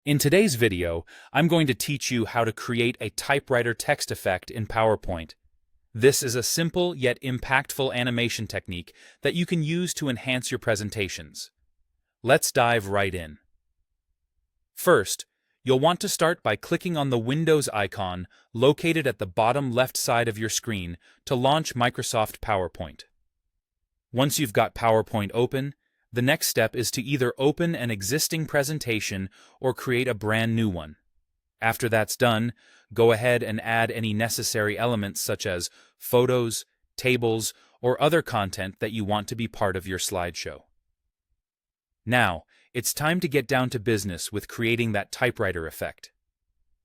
In today's video, I'm going to teach you how to create a typewriter text effect in PowerPoint. This is a simple yet impactful animation technique that you can use to enhance your presentations. Let's dive right in. First, you'll want to start by clicking on the Windows icon located at the bottom left side of your screen to launch Microsoft PowerPoint. Once you've got PowerPoint open, the next step is to either open an existing presentation or create a brand new one. After that's done, go ahead and add any necessary elements such as photos, tables, or other content that you want to be part of your slideshow. Now, it's time to get down to business with creating that typewriter effect.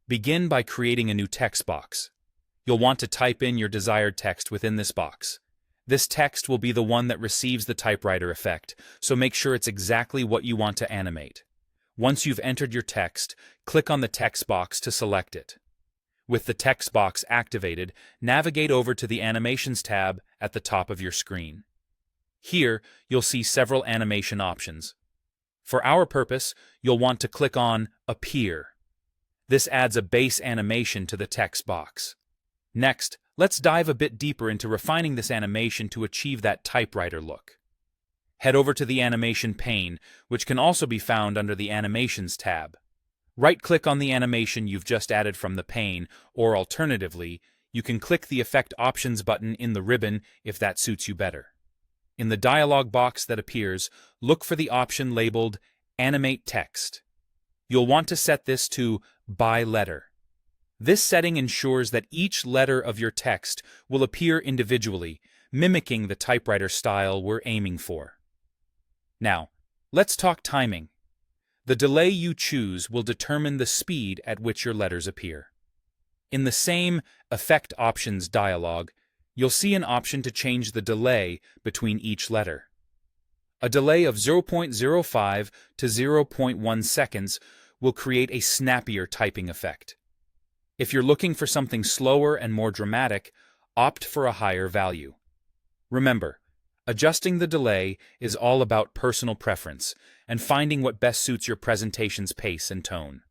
Begin by creating a new text box. You'll want to type in your desired text within this box. This text will be the one that receives the typewriter effect, so make sure it's exactly what you want to animate. Once you've entered your text, click on the text box to select it. With the text box activated, navigate over to the Animations tab at the top of your screen. Here, you'll see several animation options. For our purpose, you'll want to click on Appear. This adds a base animation to the text box. Next, let's dive a bit deeper into refining this animation to achieve that typewriter look. Head over to the Animation pane, which can also be found under the Animations tab. Right-click on the animation you've just added from the pane, or alternatively, you can click the Effect Options button in the ribbon if that suits you better. In the dialog box that appears, look for the option labeled Animate Text. You'll want to set this to By Letter. This setting ensures that each letter of your text will appear individually, mimicking the typewriter style we're aiming for. Now, let's talk timing. The delay you choose will determine the speed at which your letters appear. In the same Effect Options dialog, you'll see an option to change the delay between each letter. A delay of 0.05 to 0.1 seconds will create a snappier typing effect. If you're looking for something slower and more dramatic, opt for a higher value. Remember, adjusting the delay is all about personal preference and finding what best suits your presentation's pace and tone.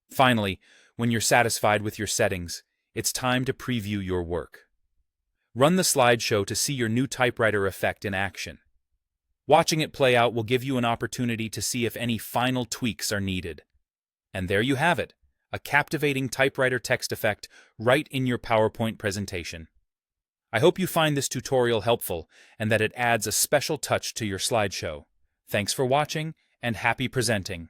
Finally, when you're satisfied with your settings, it's time to preview your work. Run the slideshow to see your new typewriter effect in action. Watching it play out will give you an opportunity to see if any final tweaks are needed. And there you have it. A captivating typewriter text effect right in your PowerPoint presentation. I hope you find this tutorial helpful and that it adds a special touch to your slideshow. Thanks for watching and happy presenting!